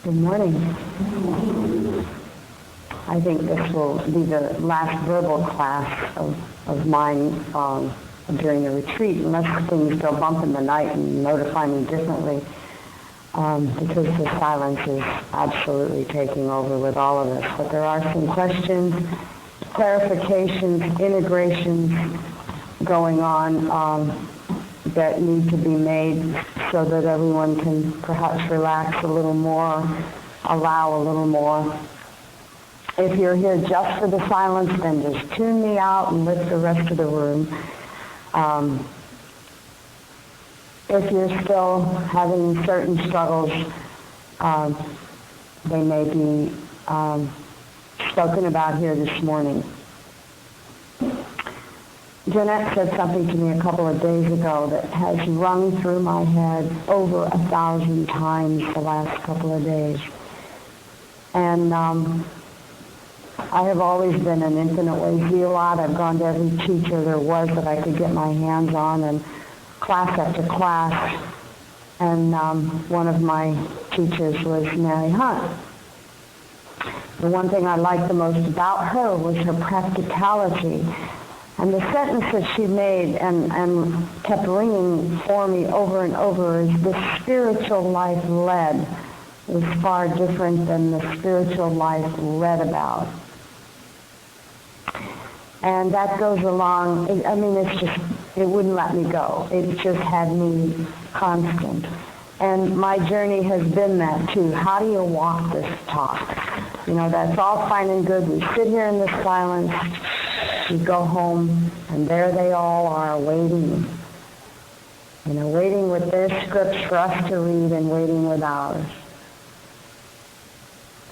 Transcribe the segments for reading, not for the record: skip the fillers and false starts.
Good morning. I think this will be the last verbal class of mine during the retreat, unless things go bump in the night and notify me differently, because the silence is absolutely taking over with all of us. But there are some questions, clarifications, integrations going on that need to be made so that everyone can perhaps relax a little more, allow a little more. If you're here just for the silence, then just tune me out and let the rest of the room. If you're still having certain struggles, they may be spoken about here this morning. Jeanette said something to me a couple of days ago that has rung through my head over 1,000 times the last couple of days. And I have always been an infinite way zealot. I've gone to every teacher there was that I could get my hands on, and class after class. And one of my teachers was Mary Muhl. The one thing I liked the most about her was her practicality. And the sentence that she made and kept ringing for me over and over is, the spiritual life led is far different than the spiritual life read about. And that goes along, it wouldn't let me go. It just had me constant. And my journey has been that too. How do you walk this talk? That's all fine and good. We sit here in the silence. We go home, and there they all are waiting. Waiting with their scripts for us to read and waiting with ours.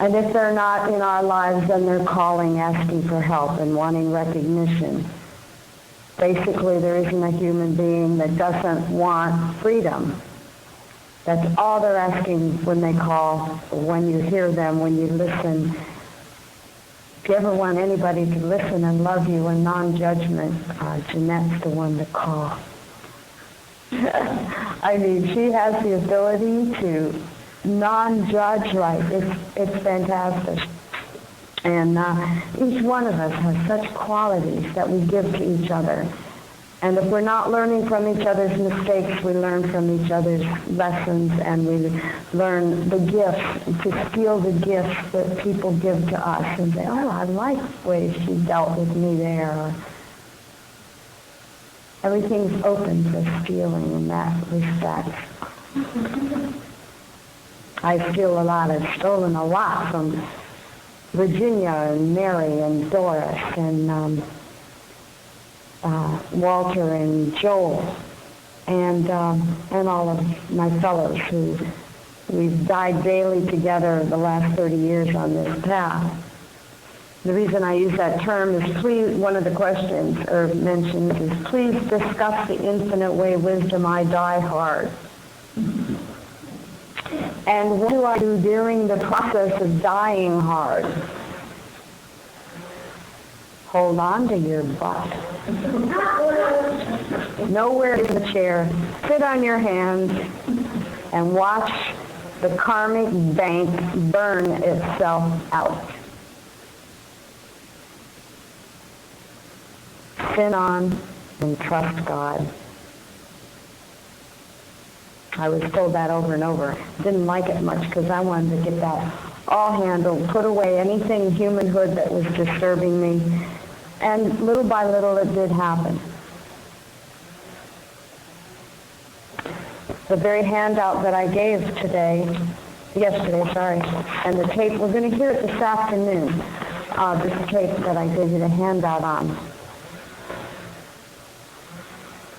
And if they're not in our lives, then they're calling, asking for help and wanting recognition. Basically, there isn't a human being that doesn't want freedom. That's all they're asking when they call, when you hear them, when you listen. If you ever want anybody to listen and love you in non-judgment, Jeanette's the one to call. She has the ability to non-judge right. It's fantastic. And each one of us has such qualities that we give to each other. And if we're not learning from each other's mistakes, we learn from each other's lessons, and we learn the gifts, to feel the gifts that people give to us and say, oh, I like the way she dealt with me there. Everything's open for stealing in that respect. I steal a lot. I've stolen a lot from Virginia and Mary and Doris and Walter and Joel and all of my fellows who we've died daily together the last 30 years on this path. The reason I use that term is, please, one of the questions Herb mentions is, please discuss the infinite way wisdom I die hard. And what do I do during the process of dying hard? Hold on to your butt. Nowhere in the chair. Sit on your hands and watch the karmic bank burn itself out. Sit on and trust God. I was told that over and over. Didn't like it much because I wanted to get that all handled, put away anything humanhood that was disturbing me. And little by little it did happen. The very handout that I gave yesterday, and the tape, we're going to hear it this afternoon, this tape that I gave you the handout on.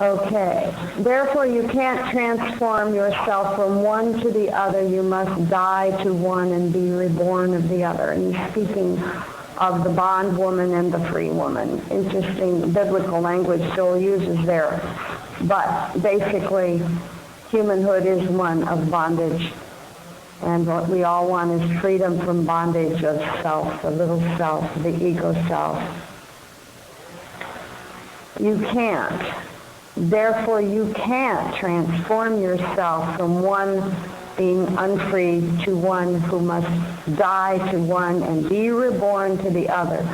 Okay. Therefore, you can't transform yourself from one to the other. You must die to one and be reborn of the other. And he's speaking of the bondwoman and the free woman. Interesting biblical language Joel uses there. But basically, humanhood is one of bondage. And what we all want is freedom from bondage of self, the little self, the ego self. You can't. Therefore, you can't transform yourself from one being unfreed to one who must die to one and be reborn to the other.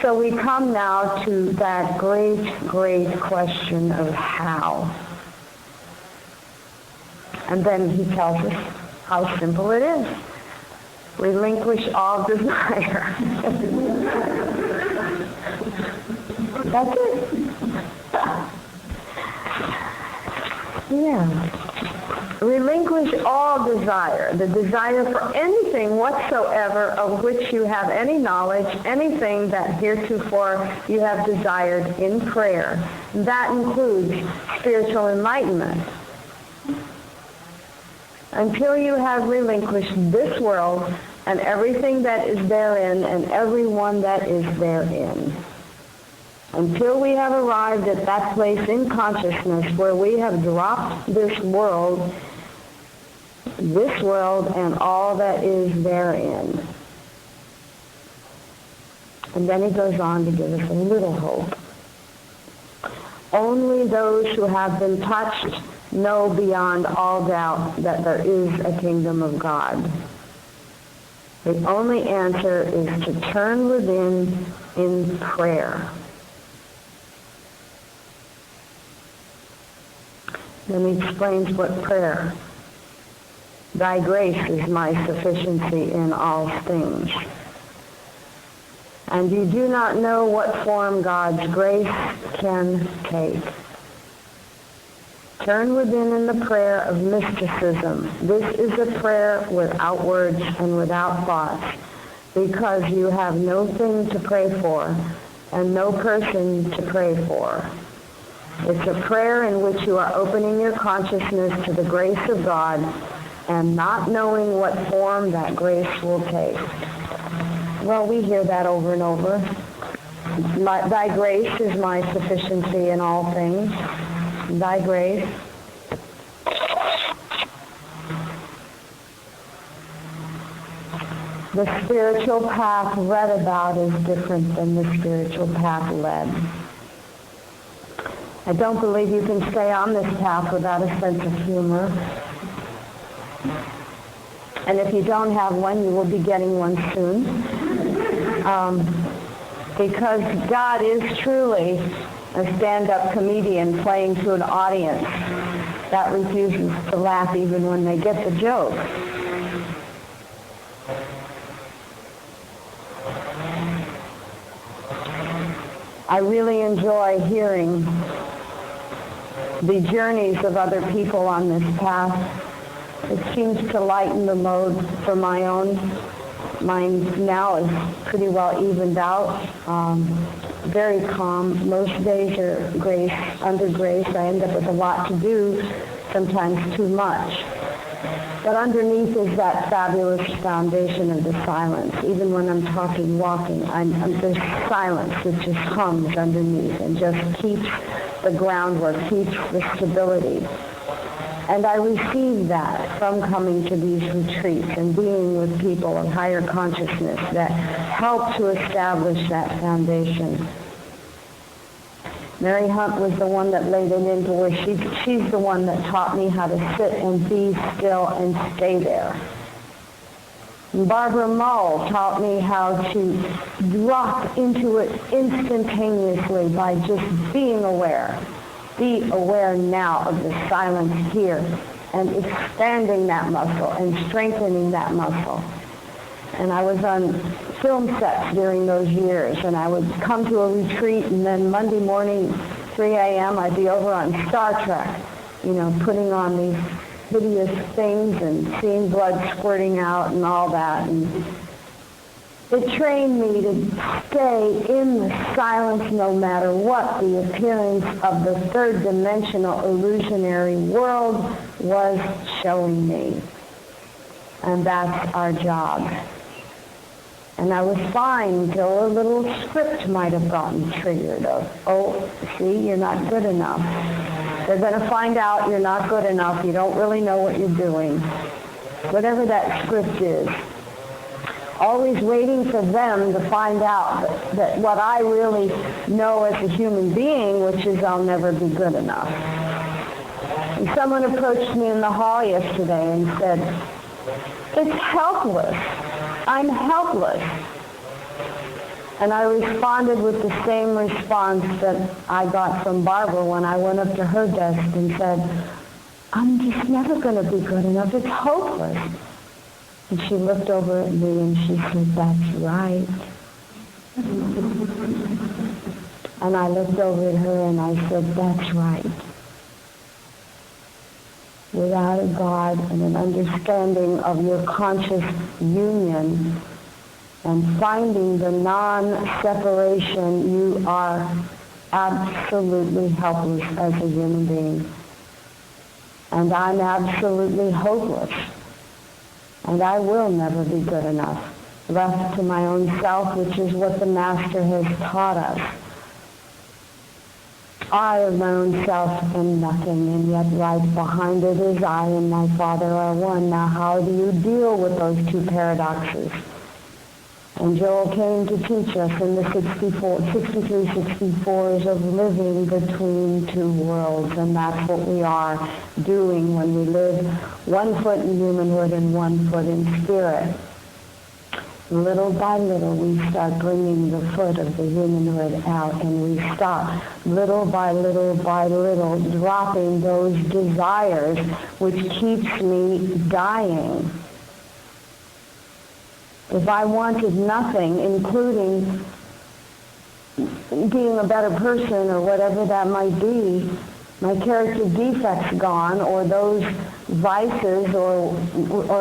So we come now to that great, great question of how. And then he tells us how simple it is. Relinquish all desire. That's it. Yeah. Relinquish all desire, the desire for anything whatsoever of which you have any knowledge, anything that heretofore you have desired in prayer. That includes spiritual enlightenment. Until you have relinquished this world and everything that is therein and everyone that is therein. Until we have arrived at that place in consciousness where we have dropped this world and all that is therein. And then he goes on to give us a little hope. Only those who have been touched know beyond all doubt that there is a kingdom of God. The only answer is to turn within in prayer. Then he explains what prayer. Thy grace is my sufficiency in all things. And you do not know what form God's grace can take. Turn within in the prayer of mysticism. This is a prayer without words and without thoughts, because you have no thing to pray for and no person to pray for. It's a prayer in which you are opening your consciousness to the grace of God and not knowing what form that grace will take. Well, we hear that over and over. Thy grace is my sufficiency in all things. Thy grace. The spiritual path read about is different than the spiritual path led. I don't believe you can stay on this path without a sense of humor. And if you don't have one, you will be getting one soon. Because God is truly a stand-up comedian playing to an audience that refuses to laugh even when they get the joke. I really enjoy hearing the journeys of other people on this path. It seems to lighten the load for my own. Mine now is pretty well evened out. Very calm. Most days are grace, under grace. I end up with a lot to do, sometimes too much. But underneath is that fabulous foundation of the silence. Even when I'm talking, walking, there's silence that just hums underneath and just keeps the groundwork, keeps the stability. And I receive that from coming to these retreats and being with people of higher consciousness that help to establish that foundation. Mary Hunt was the one that laid it into where she's the one that taught me how to sit and be still and stay there. And Barbara Muhl taught me how to drop into it instantaneously by just being aware. Be aware now of the silence here and expanding that muscle and strengthening that muscle. And I was on film sets during those years, and I would come to a retreat, and then Monday morning, 3 a.m., I'd be over on Star Trek, putting on these hideous things and seeing blood squirting out and all that. And it trained me to stay in the silence no matter what the appearance of the third-dimensional illusionary world was showing me. And that's our job. And I was fine until a little script might have gotten triggered of, oh, see, you're not good enough. They're going to find out you're not good enough. You don't really know what you're doing. Whatever that script is. Always waiting for them to find out that what I really know as a human being, which is I'll never be good enough. And someone approached me in the hall yesterday and said, "It's helpless. I'm helpless." And I responded with the same response that I got from Barbara when I went up to her desk and said, "I'm just never going to be good enough. It's hopeless." And she looked over at me and she said, "That's right." And I looked over at her and I said, "That's right." Without a God and an understanding of your conscious union and finding the non-separation, you are absolutely helpless as a human being. And I'm absolutely hopeless. And I will never be good enough. Left to my own self, which is what the Master has taught us. I of my own self am nothing, and yet right behind it is I and my Father are one. Now how do you deal with those two paradoxes? And Joel came to teach us in the 63-64s of living between two worlds, and that's what we are doing when we live 1 foot in humanhood and 1 foot in spirit. Little by little, we start bringing the foot of the humanhood out, and we stop little by little dropping those desires which keeps me dying. If I wanted nothing, including being a better person or whatever that might be, my character defects gone, or those vices, or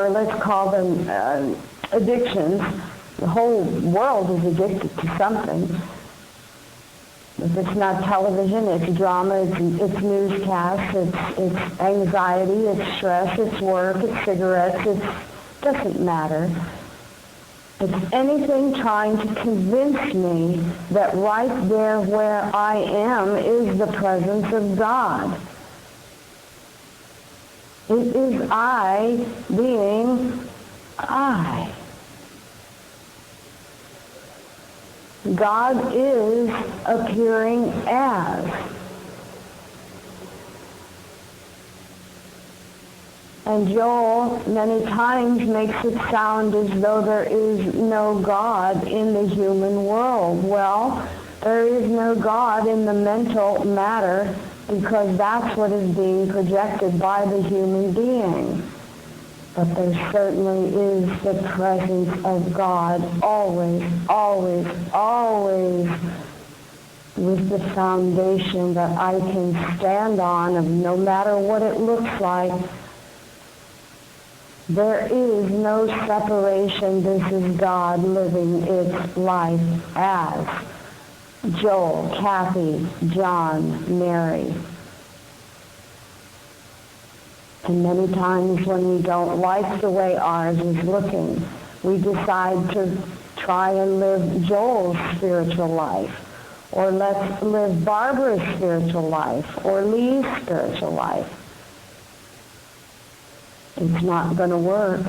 let's call them addictions. The whole world is addicted to something. If it's not television, it's drama, it's newscasts, it's anxiety, it's stress, it's work, it's cigarettes, it doesn't matter. It's anything trying to convince me that right there where I am is the presence of God. It is I being I. God is appearing as. And Joel many times makes it sound as though there is no God in the human world. Well, there is no God in the mental matter because that's what is being projected by the human being. But there certainly is the presence of God always, always, always, with the foundation that I can stand on of no matter what it looks like. There is no separation. This is God living its life as Joel, Kathy, John, Mary. And many times when we don't like the way ours is looking, we decide to try and live Joel's spiritual life, or let's live Barbara's spiritual life, or Lee's spiritual life. It's not going to work.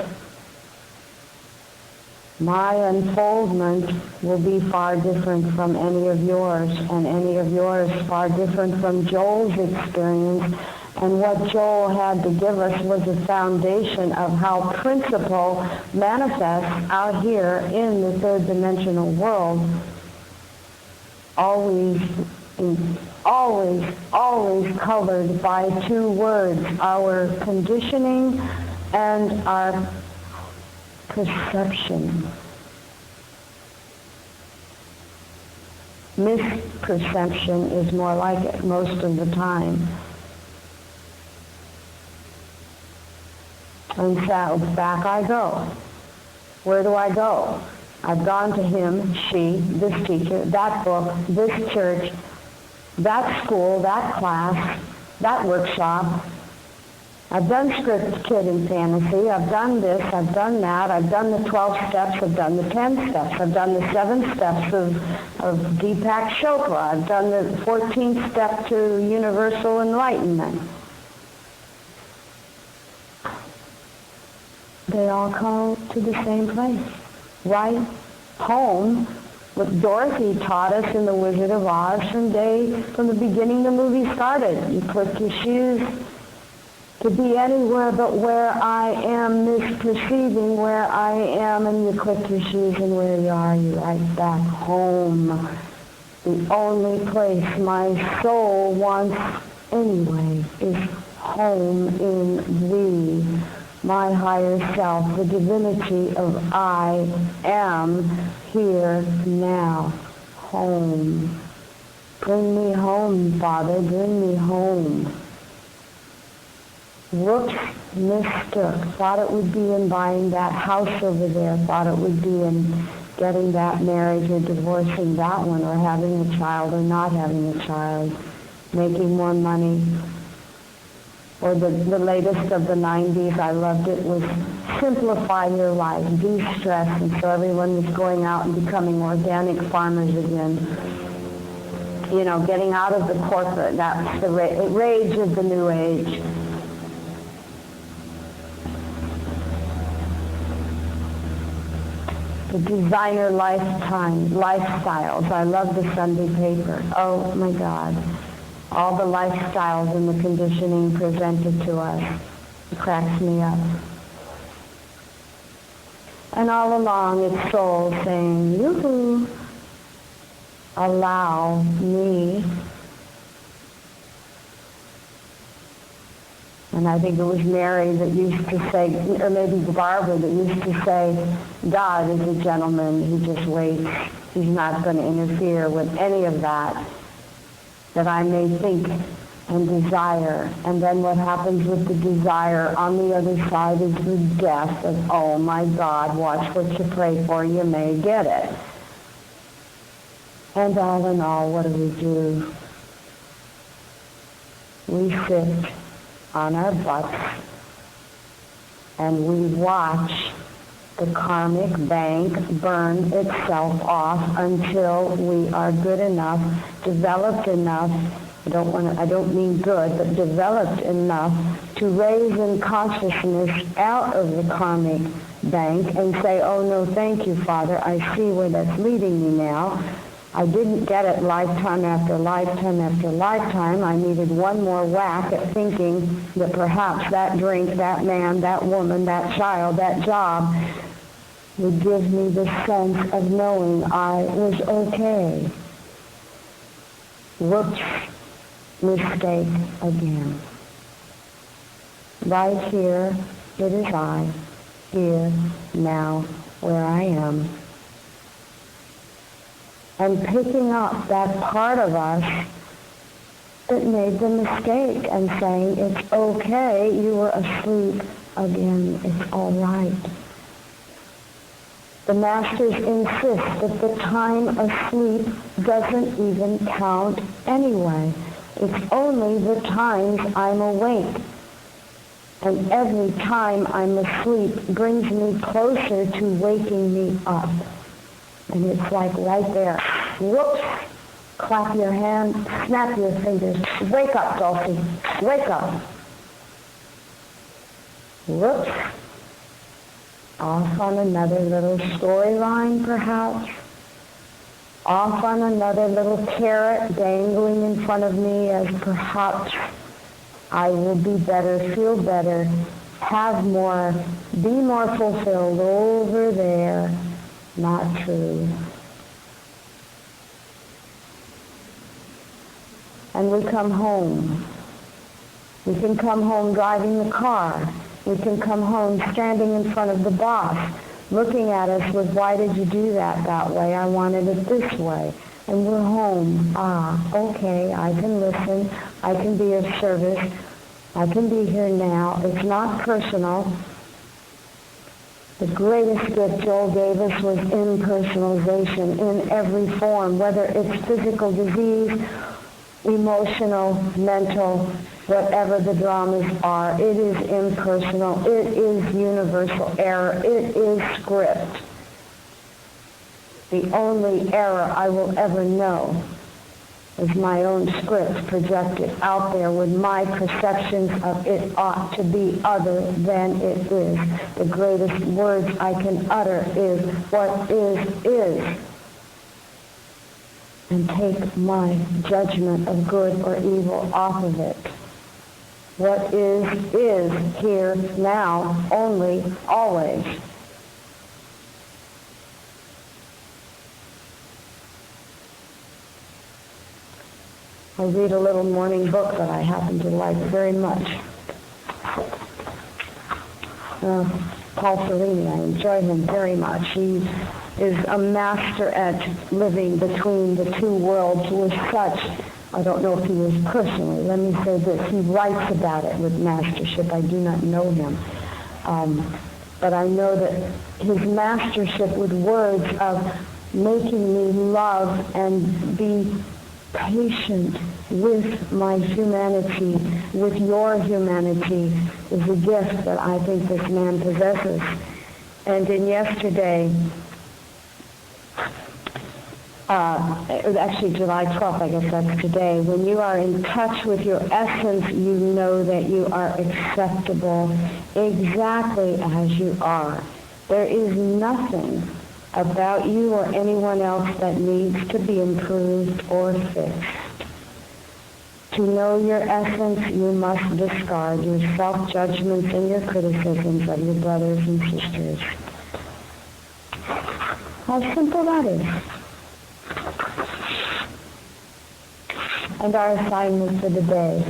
My unfoldment will be far different from any of yours, and any of yours far different from Joel's experience. And what Joel had to give us was a foundation of how principle manifests out here in the third dimensional world. Always colored by two words, our conditioning and our perception. Misperception is more like it most of the time. And so back I go. Where do I go? I've gone to him, she, this teacher, that book, this church, that school, that class, that workshop. I've done script, kid, and fantasy. I've done this, I've done that. I've done the 12 steps. I've done the 10 steps. I've done the 7 steps of Deepak Chopra. I've done the 14th step to universal enlightenment. They all come to the same place, right home. What Dorothy taught us in The Wizard of Oz from the beginning the movie started. You put your shoes to be anywhere but where I am, misperceiving where I am, and you click your shoes and where you are, you right back home. The only place my soul wants anyway is home in thee, my higher self, the divinity of I am here now, home. Bring me home, Father, bring me home. Whoops, mistook. Thought it would be in buying that house over there. Thought it would be in getting that marriage or divorcing that one or having a child or not having a child. Making more money. Or the latest of the 90s, I loved it, was simplify your life, de-stress. And so everyone was going out and becoming organic farmers again. You know, getting out of the corporate. That's the rage of the new age. The designer lifestyles. I love the Sunday paper. Oh my God. All the lifestyles and the conditioning presented to us. It cracks me up. And all along it's soul saying, yoo-hoo, allow me. And I think it was Mary that used to say, or maybe Barbara that used to say, God is a gentleman, he just waits. He's not going to interfere with any of that I may think and desire. And then what happens with the desire on the other side is the death of, oh my God, watch what you pray for, you may get it. And all in all, what do? We sit on our butts and we watch the karmic bank burn itself off until we are good enough, developed enough, I don't mean good, but developed enough to raise in consciousness out of the karmic bank and say, oh no, thank you, Father, I see where that's leading me now. I didn't get it lifetime after lifetime after lifetime. I needed one more whack at thinking that perhaps that drink, that man, that woman, that child, that job would give me the sense of knowing I was okay. Whoops, mistake again. Right here, it is I, here, now, where I am. And picking up that part of us that made the mistake and saying, it's okay, you were asleep again, it's all right. The masters insist that the time asleep doesn't even count anyway. It's only the times I'm awake. And every time I'm asleep brings me closer to waking me up. And it's like right there. Whoops. Clap your hand. Snap your fingers. Wake up, Dulcie. Wake up. Whoops. Off on another little storyline, perhaps. Off on another little carrot dangling in front of me as perhaps I will be better, feel better, have more, be more fulfilled over there. Not true. And we come home. We can come home driving the car. We can come home standing in front of the boss, looking at us with, why did you do that way? I wanted it this way. And we're home. Okay, I can listen. I can be of service. I can be here now. It's not personal. The greatest gift Joel gave us was impersonalization in every form, whether it's physical disease, emotional, mental, whatever the dramas are. It is impersonal. It is universal error. It is script. The only error I will ever know is my own script projected out there with my perceptions of it ought to be other than it is. The greatest words I can utter is, what is. And take my judgment of good or evil off of it. What is here, now, only, always. I read a little morning book that I happen to like very much. Paul Serrini, I enjoy him very much. He is a master at living between the two worlds with such, I don't know if he is personally, let me say this, he writes about it with mastership. I do not know him. But I know that his mastership with words of making me love and be patient with my humanity, with your humanity, is a gift that I think this man possesses. And in yesterday, actually July 12th, I guess that's today, when you are in touch with your essence, you know that you are acceptable exactly as you are. There is nothing about you or anyone else that needs to be improved or fixed. To know your essence, you must discard your self-judgments and your criticisms of your brothers and sisters. How simple that is. And our assignment for the day.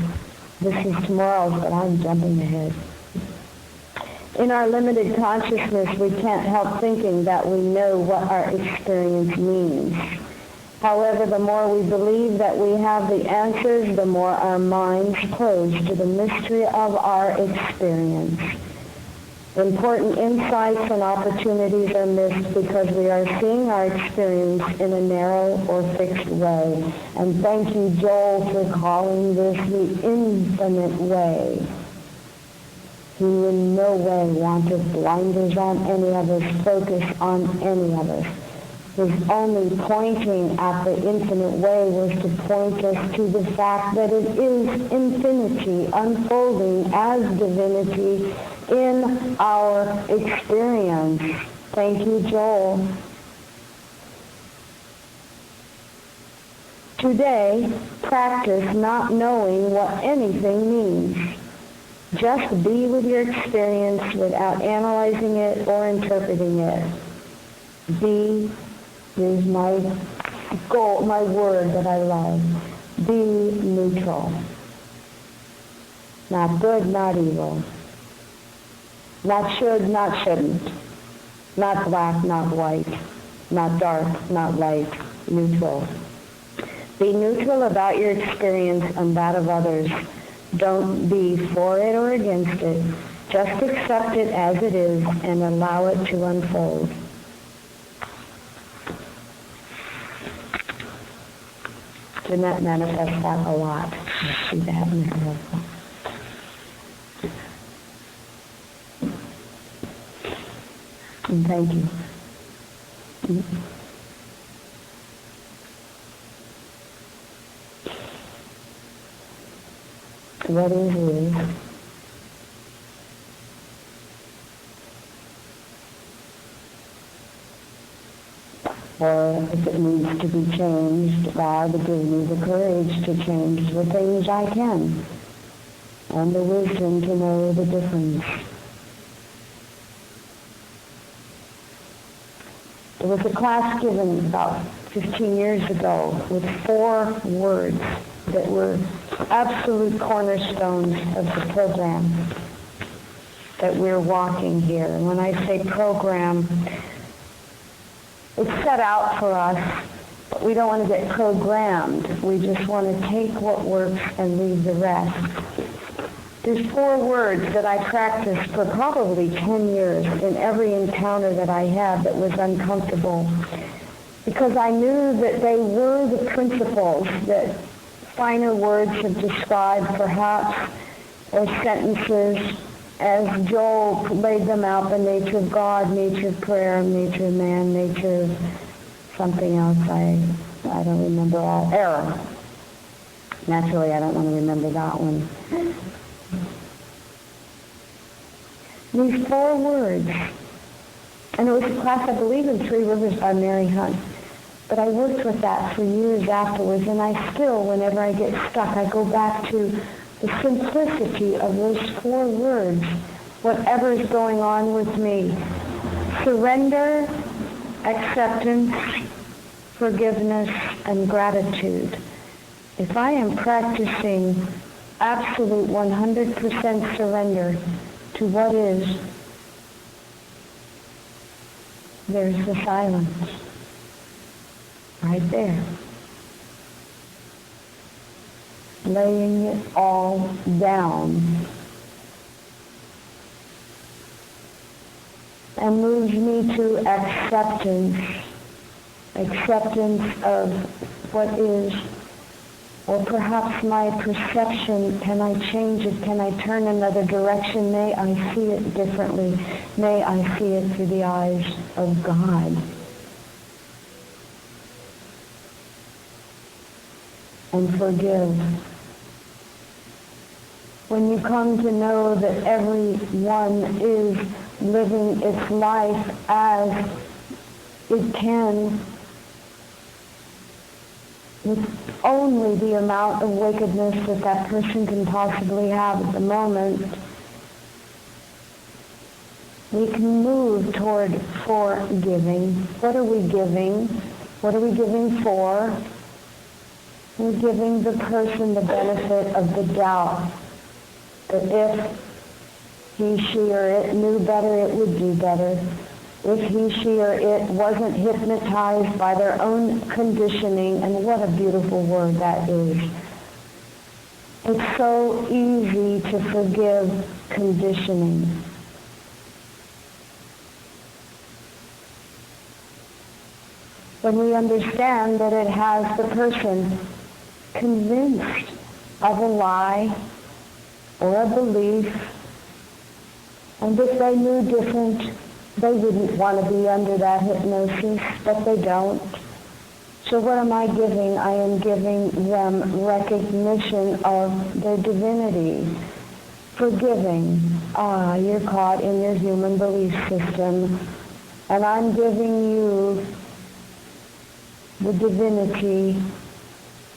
This is tomorrow's, but I'm jumping ahead. In our limited consciousness, we can't help thinking that we know what our experience means. However, the more we believe that we have the answers, the more our minds close to the mystery of our experience. Important insights and opportunities are missed because we are seeing our experience in a narrow or fixed way. And thank you, Joel, for calling this the infinite way. He in no way wanted blinders on any of us, focus on any of us. His only pointing at the infinite way was to point us to the fact that it is infinity unfolding as divinity in our experience. Thank you, Joel. Today, practice not knowing what anything means. Just be with your experience without analyzing it or interpreting it. Be is my goal, my word that I love. Be neutral. Not good, not evil. Not should, not shouldn't. Not black, not white. Not dark, not light. Neutral. Be neutral about your experience and that of others. Don't be for it or against it. Just accept it as it is and allow it to unfold. Jeanette manifests that a lot. I see that in her. And thank you. What is. Or if it needs to be changed, God give me the courage to change the things I can, and the wisdom to know the difference. There was a class given about 15 years ago with 4 words that were absolute cornerstones of the program that we're walking here. And when I say program, it's set out for us, but we don't want to get programmed. We just want to take what works and leave the rest. There's 4 words that I practiced for probably 10 years in every encounter that I had that was uncomfortable, because I knew that they were the principles that finer words have described, perhaps, or sentences, as Joel laid them out: the nature of God, nature of prayer, nature of man, nature of something else. I don't remember all. Error. Naturally, I don't want to remember that one. These 4 words. And it was a class, I believe, in 3 Rivers by Mary Hunt. But I worked with that for years afterwards, and I still, whenever I get stuck, I go back to the simplicity of those 4 words, whatever is going on with me. Surrender, acceptance, forgiveness, and gratitude. If I am practicing absolute 100% surrender to what is, there's the silence right there. Laying it all down. And moves me to acceptance of what is, or perhaps my perception. Can I change it? Can I turn another direction? May I see it differently? May I see it through the eyes of God? And forgive. When you come to know that everyone is living its life as it can, with only the amount of wickedness that that person can possibly have at the moment, we can move toward forgiving. What are we giving? What are we giving for? We're giving the person the benefit of the doubt that if he, she, or it knew better, it would do better. If he, she, or it wasn't hypnotized by their own conditioning, and what a beautiful word that is. It's so easy to forgive conditioning. When we understand that it has the person convinced of a lie or a belief, and if they knew different, they wouldn't want to be under that hypnosis, but they don't. So what am I giving? I am giving them recognition of their divinity. Forgiving. You're caught in your human belief system, and I'm giving you the divinity,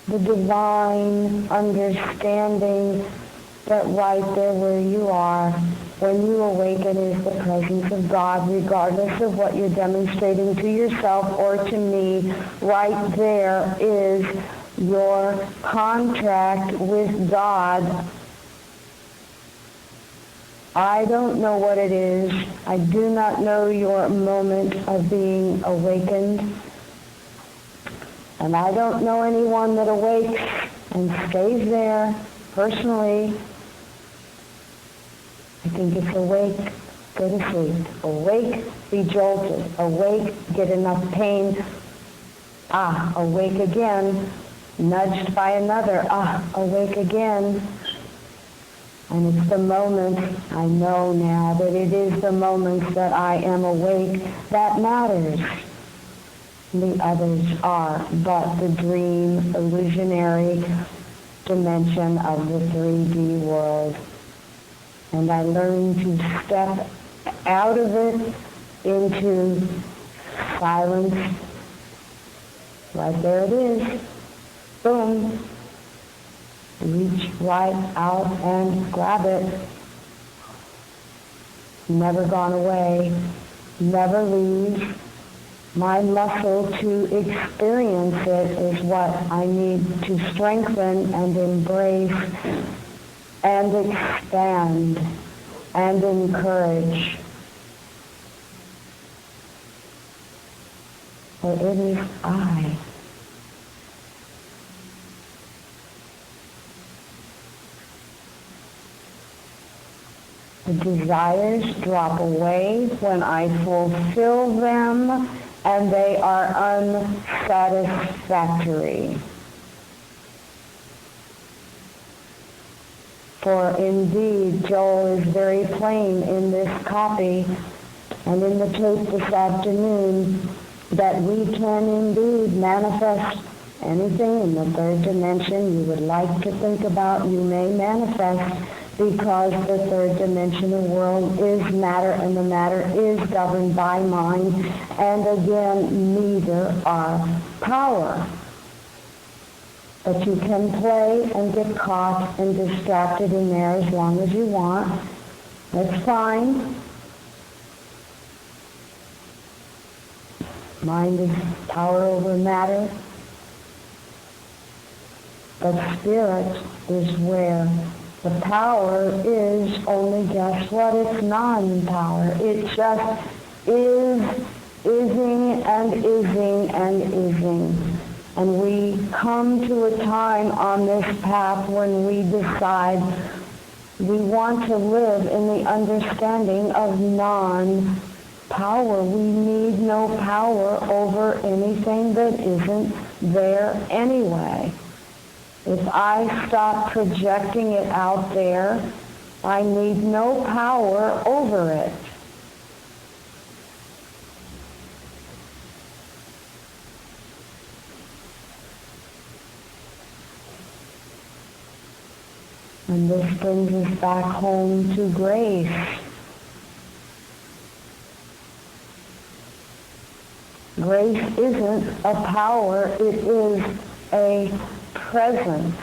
the divine understanding that right there where you are, when you awaken, is the presence of God, regardless of what you're demonstrating to yourself or to me. Right there is your contract with God. I don't know what it is. I do not know your moment of being awakened. And I don't know anyone that awakes and stays there personally. I think it's awake, go to sleep. Awake, be jolted. Awake, get enough pain. Awake again, nudged by another. Awake again. And it's the moment, I know now that it is the moment that I am awake that matters. The others are but the dream, illusionary dimension of the 3D world. And I learned to step out of it into silence. Right there it is. Boom. Reach right out and grab it. Never gone away. Never leaves. My muscle to experience it is what I need to strengthen and embrace and expand and encourage. For it is I. The desires drop away when I fulfill them, and they are unsatisfactory. For indeed, Joel is very plain in this copy and in the tape this afternoon that we can indeed manifest anything in the 3rd dimension you would like to think about. You may manifest, because the 3rd dimensional world is matter, and the matter is governed by mind, and again, neither are power. But you can play and get caught and distracted in there as long as you want. That's fine. Mind is power over matter. But spirit is where the power is only, guess what? It's non-power. It just is, ising and ising and ising. And we come to a time on this path when we decide we want to live in the understanding of non-power. We need no power over anything that isn't there anyway. If I stop projecting it out there, I need no power over it. And this brings us back home to grace. Grace isn't a power, it is a presence.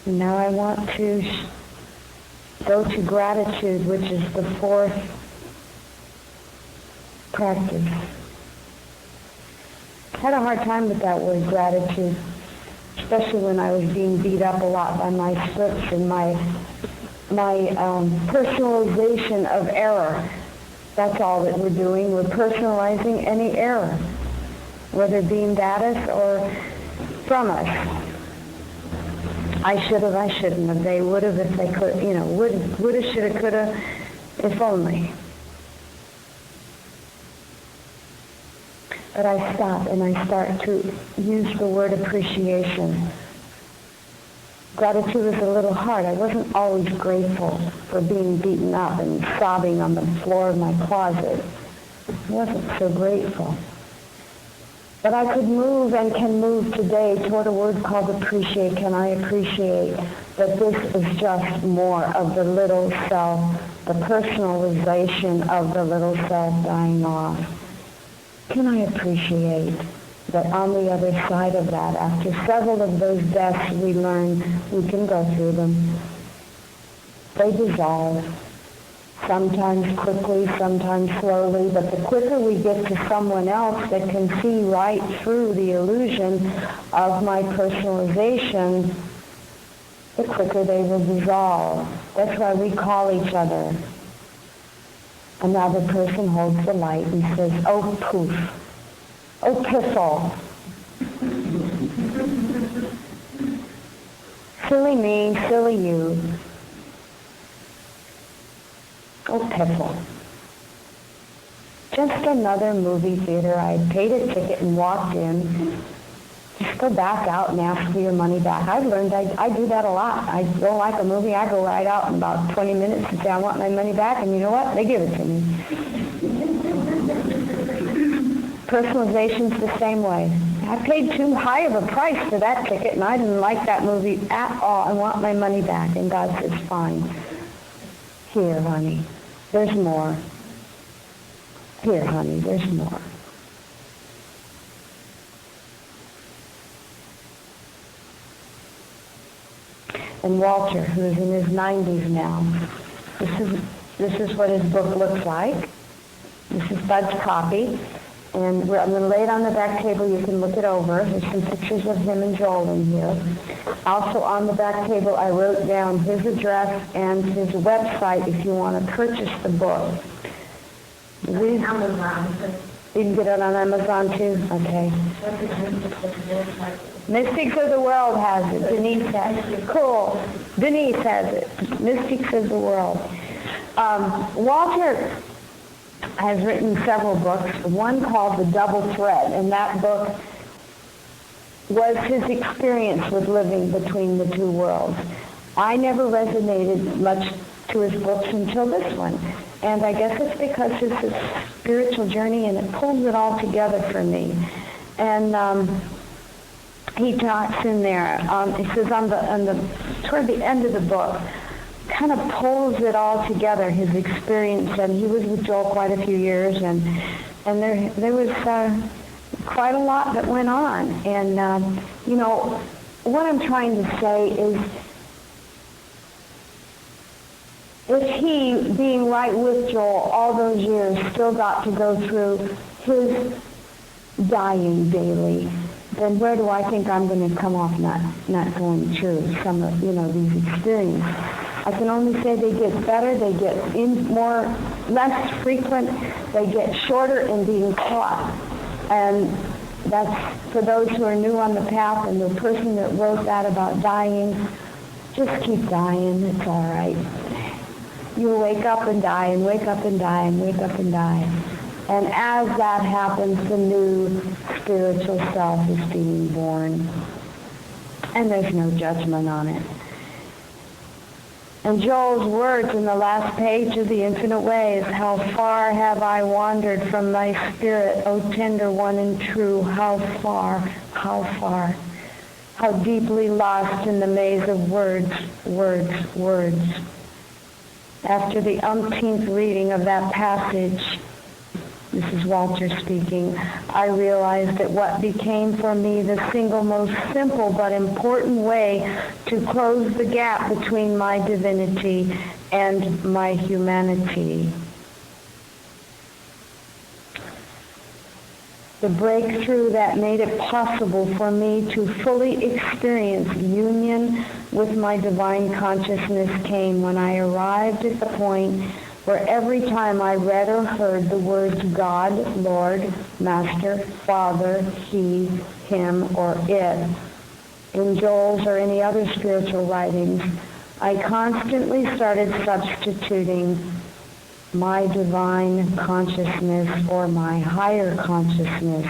And now I want to go to gratitude, which is the fourth practice. I had a hard time with that word, gratitude, especially when I was being beat up a lot by my slips and my personalization of error. That's all that we're doing. We're personalizing any error, whether beamed at us or from us. I should have, I shouldn't have. They would have if they could, woulda, shoulda, coulda, if only. But I stop and I start to use the word appreciation. Gratitude was a little hard. I wasn't always grateful for being beaten up and sobbing on the floor of my closet. I wasn't so grateful. But I could move and can move today toward a word called appreciate. Can I appreciate that this is just more of the little self, the personalization of the little self dying off? Can I appreciate that on the other side of that, after several of those deaths we learn we can go through them. They dissolve, sometimes quickly, sometimes slowly, but the quicker we get to someone else that can see right through the illusion of my personalization, the quicker they will dissolve. That's why we call each other. Another person holds the light and says, oh poof, oh piffle. Silly me, silly you. Oh piffle. Just another movie theater. I paid a ticket and walked in. Just go back out and ask for your money back. I've learned I do that a lot. I don't like a movie, I go right out in about 20 minutes and say I want my money back, and you know what? They give it to me. Personalization's the same way. I paid too high of a price for that ticket, and I didn't like that movie at all. I want my money back. And God says, fine. Here, honey, there's more. Here, honey, there's more. And Walter, who's in his 90s now, this is what his book looks like. This is Bud's copy. And I'm going to lay it on the back table. You can look it over. There's some pictures of him and Joel in here. Also on the back table, I wrote down his address and his website if you want to purchase the book. Amazon. You can get it on Amazon too? Okay. Mystics of the World has it. Denise has it. Cool. Denise has it. Mystics of the World. Walter has written several books, one called The Double Thread, and that book was his experience with living between the two worlds. I never resonated much to his books until this one, and I guess it's because it's a spiritual journey and it pulls it all together for me. And he talks in there. He says toward the end of the book, kind of pulls it all together, his experience, and he was with Joel quite a few years, and there was quite a lot that went on. And what I'm trying to say is, if he, being right with Joel all those years, still got to go through his dying daily, then where do I think I'm going to come off not going through some of these experiences? I can only say they get better, they get less frequent, they get shorter in being caught. And that's for those who are new on the path, and the person that wrote that about dying, just keep dying, it's all right. You'll wake up and die, and wake up and die, and wake up and die. And as that happens, the new spiritual self is being born. And there's no judgment on it. And Joel's words in the last page of The Infinite Way is, how far have I wandered from thy spirit, O tender one and true, how far, how deeply lost in the maze of words. After the umpteenth reading of that passage, this is Walter speaking, I realized that what became for me the single most simple but important way to close the gap between my divinity and my humanity. The breakthrough that made it possible for me to fully experience union with my divine consciousness came when I arrived at the point where every time I read or heard the words God, Lord, Master, Father, He, Him, or It, in Joel's or any other spiritual writings, I constantly started substituting my divine consciousness or my higher consciousness.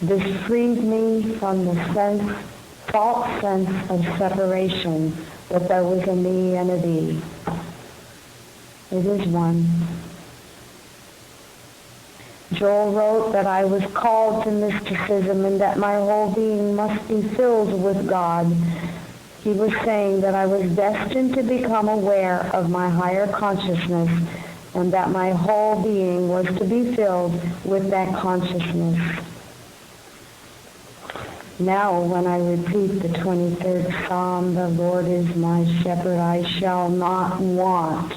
This freed me from the false sense of separation, that there was a me and a thee. It is one. Joel wrote that I was called to mysticism and that my whole being must be filled with God. He was saying that I was destined to become aware of my higher consciousness and that my whole being was to be filled with that consciousness. Now, when I repeat the 23rd Psalm, the Lord is my shepherd, I shall not want.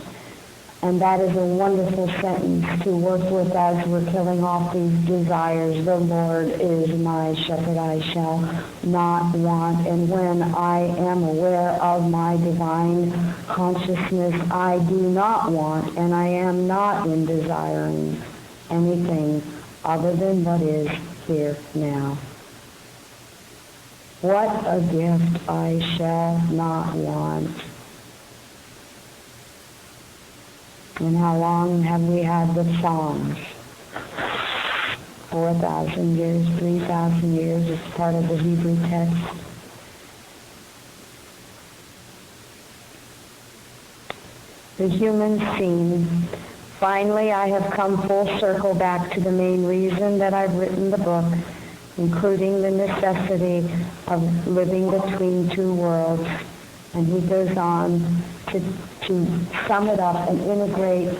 And that is a wonderful sentence to work with as we're killing off these desires. The Lord is my shepherd, I shall not want. And when I am aware of my divine consciousness, I do not want, and I am not in desiring anything other than what is here now. What a gift I shall not want. And how long have we had the Psalms? 4,000 years, 3,000 years. It's part of the Hebrew text. The human scene. Finally, I have come full circle back to the main reason that I've written the book, including the necessity of living between two worlds. And he goes on to sum it up and integrate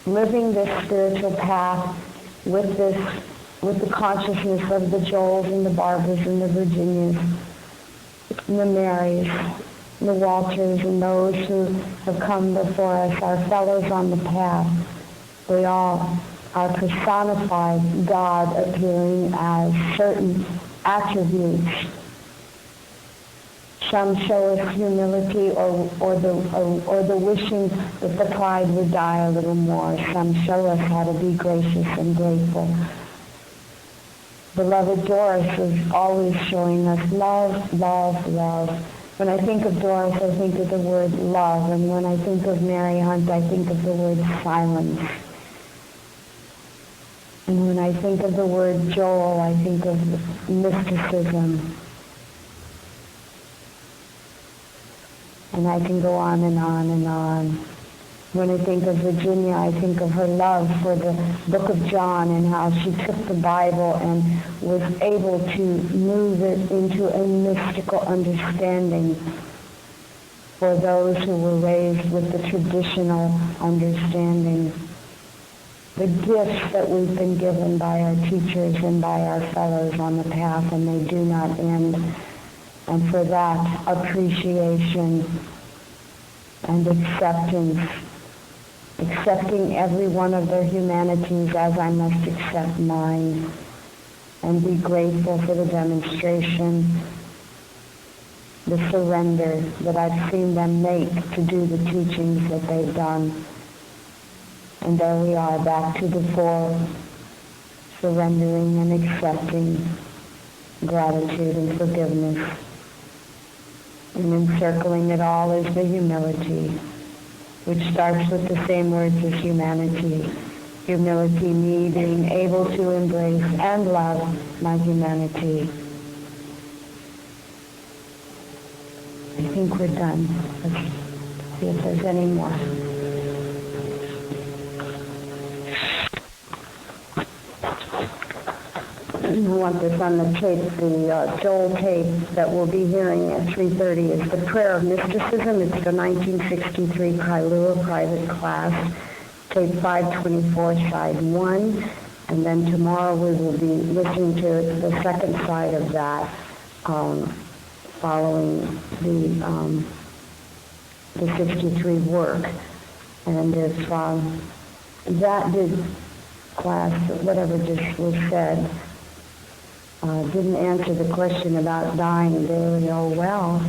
living this spiritual path with the consciousness of the Joels and the Barbaras and the Virginias and the Marys and the Walters and those who have come before us, our fellows on the path. They all are personified God appearing as certain attributes. Some show us humility or the wishing that the pride would die a little more. Some show us how to be gracious and grateful. Beloved Doris is always showing us love, love, love. When I think of Doris, I think of the word love. And when I think of Mary Hunt, I think of the word silence. And when I think of the word Joel, I think of mysticism. And I can go on and on and on. When I think of Virginia, I think of her love for the book of John and how she took the Bible and was able to move it into a mystical understanding for those who were raised with the traditional understanding. The gifts that we've been given by our teachers and by our fellows on the path, and they do not end. And for that, appreciation and acceptance, accepting every one of their humanities as I must accept mine, and be grateful for the demonstration, the surrender that I've seen them make to do the teachings that they've done. And there we are, back to the four, surrendering and accepting, gratitude and forgiveness. And encircling it all is the humility, which starts with the same words as humanity. Humility, me being able to embrace and love my humanity. I think we're done. Let's see if there's any more. I want this on the tape, the Joel tape that we'll be hearing at 3:30 is the Prayer of Mysticism. It's the 1963 Kailua private class, tape 524, side 1. And then tomorrow we will be listening to the second side of that, following the 63 work. And if that did class, whatever just was said, didn't answer the question about dying daily, oh well.